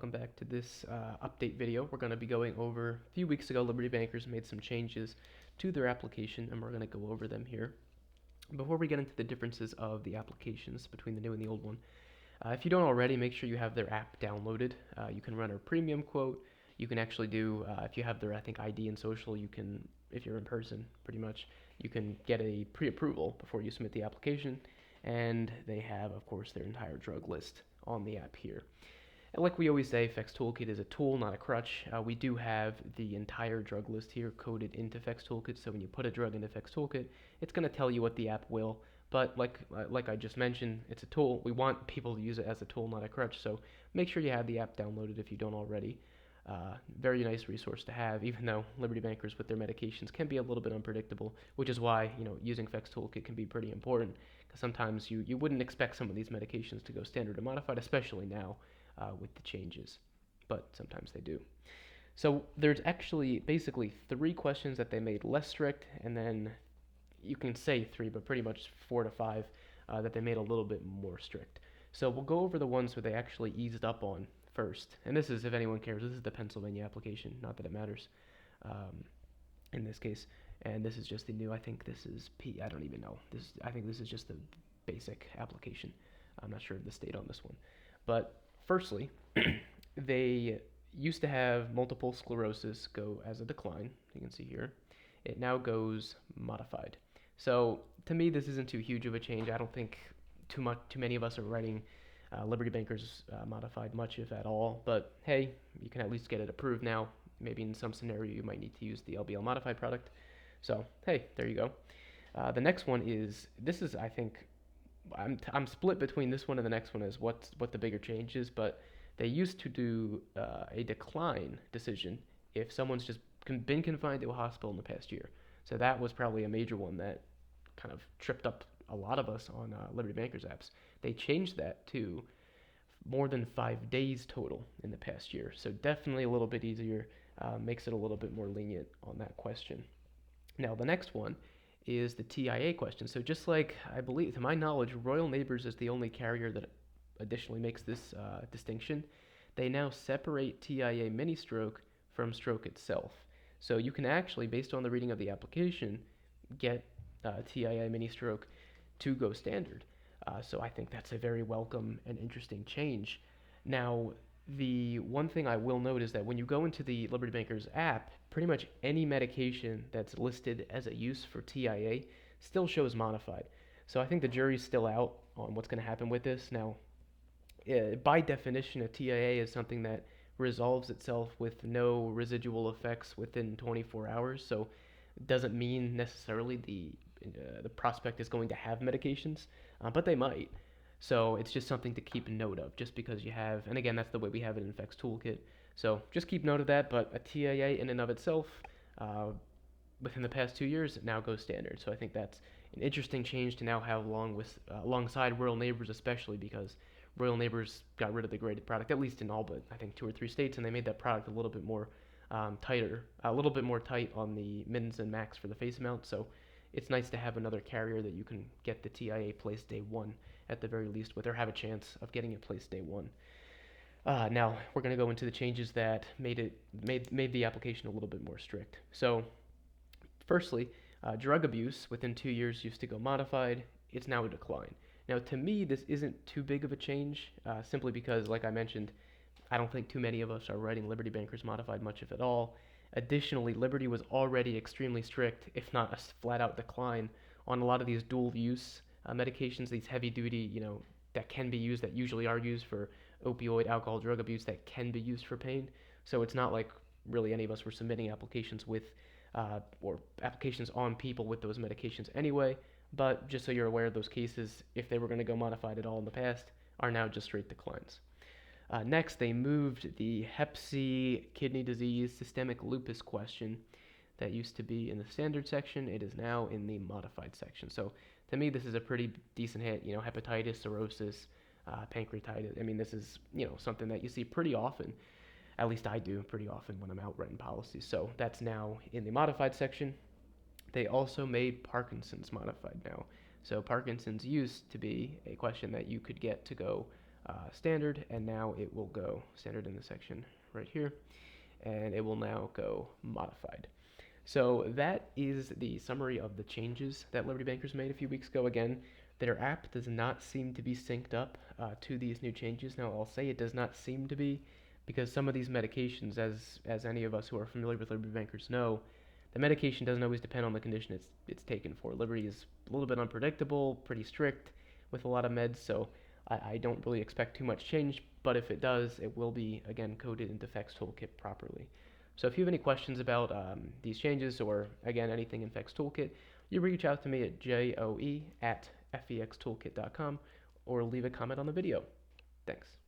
welcome back to this update video. We're going to be going over, a few weeks ago, Liberty Bankers made some changes to their application, and we're going to go over them here. Before we get into the differences of the applications between the new and the old one, if you don't already, make sure you have their app downloaded. You can run a premium quote. You can actually do, if you have their, I think, ID and social, you can, if you're in person, pretty much, you can get a pre-approval before you submit the application. And they have, of course, their entire drug list on the app here. And like we always say, Fex Toolkit is a tool, not a crutch. We do have the entire drug list here coded into Fex Toolkit, so when you put a drug into Fex Toolkit, it's going to tell you what the app will. But like I just mentioned, it's a tool. We want people to use it as a tool, not a crutch. So make sure you have the app downloaded if you don't already. Very nice resource to have, even though Liberty Bankers with their medications can be a little bit unpredictable, which is why using Fex Toolkit can be pretty important. Because sometimes you wouldn't expect some of these medications to go standard or modified, especially now with the changes, but sometimes they do. So there's actually basically 3 questions that they made less strict, and then you can say 3, but pretty much 4 to 5 that they made a little bit more strict. So we'll go over the ones where they actually eased up on first. And this is, if anyone cares, this is the Pennsylvania application, not that it matters in this case. And this is just the new, I think this is I don't even know. I think this is just the basic application. I'm not sure of the state on this one. But firstly, they used to have multiple sclerosis go as a decline. You can see here. It now goes modified. So to me, this isn't too huge of a change. I don't think too many of us are writing Liberty Bankers modified much, if at all. But hey, you can at least get it approved now. Maybe in some scenario you might need to use the LBL modified product. So hey, there you go. The next one is, this is, I think, I'm split between this one and the next one as what the bigger change is, but they used to do a decline decision if someone's just been confined to a hospital in the past year. So that was probably a major one that kind of tripped up a lot of us on Liberty Bankers apps. They changed that to more than 5 days total in the past year. So definitely a little bit easier, makes it a little bit more lenient on that question. Now the next one is the TIA question. So just like, I believe, to my knowledge, Royal Neighbors is the only carrier that additionally makes this distinction. They now separate TIA mini stroke from stroke itself. So you can actually, based on the reading of the application, get TIA mini stroke to go standard. So I think that's a very welcome and interesting change. Now, the one thing I will note is that when you go into the Liberty Bankers app, pretty much any medication that's listed as a use for TIA still shows modified. So I think the jury's still out on what's going to happen with this. Now, by definition, a TIA is something that resolves itself with no residual effects within 24 hours. So it doesn't mean necessarily the prospect is going to have medications, but they might. So it's just something to keep note of, just because you have, and again, that's the way we have it in Fex Toolkit. So just keep note of that, but a TIA in and of itself, within the past 2 years, it now goes standard. So I think that's an interesting change to now have alongside Royal Neighbors, especially because Royal Neighbors got rid of the graded product, at least in all but, I think, 2 or 3 states, and they made that product a little bit more tighter, a little bit more tight on the mins and max for the face amount. So it's nice to have another carrier that you can get the TIA placed day 1 at the very least with, or have a chance of getting it placed day 1. Now we're going to go into the changes that made the application a little bit more strict. So firstly, drug abuse within 2 years used to go modified. It's now a decline. Now to me, this isn't too big of a change, simply because, like I mentioned, I don't think too many of us are writing Liberty Bankers modified much, if at all. Additionally, Liberty was already extremely strict, if not a flat-out decline, on a lot of these dual-use medications, these heavy-duty, that can be used, that usually are used for opioid, alcohol, drug abuse, that can be used for pain. So it's not like really any of us were submitting applications with, or applications on people with those medications anyway. But just so you're aware, those cases, if they were going to go modified at all in the past, are now just straight declines. Next, they moved the Hepsi kidney disease systemic lupus question that used to be in the standard section. It is now in the modified section. So to me, this is a pretty decent hit. Hepatitis, cirrhosis, pancreatitis. I mean, this is, something that you see pretty often. At least I do pretty often when I'm out writing policies. So that's now in the modified section. They also made Parkinson's modified now. So Parkinson's used to be a question that you could get to go standard, and now it will go standard in the section right here, and it will now go modified. So that is the summary of the changes that Liberty Bankers made a few weeks ago. Again, their app does not seem to be synced up to these new changes. Now, I'll say it does not seem to be because some of these medications, as any of us who are familiar with Liberty Bankers know, the medication doesn't always depend on the condition it's taken for. Liberty is a little bit unpredictable, pretty strict with a lot of meds, so I don't really expect too much change, but if it does, it will be, again, coded into Fex Toolkit properly. So if you have any questions about these changes or, again, anything in Fex Toolkit, you reach out to me at joe@fextoolkit.com or leave a comment on the video. Thanks.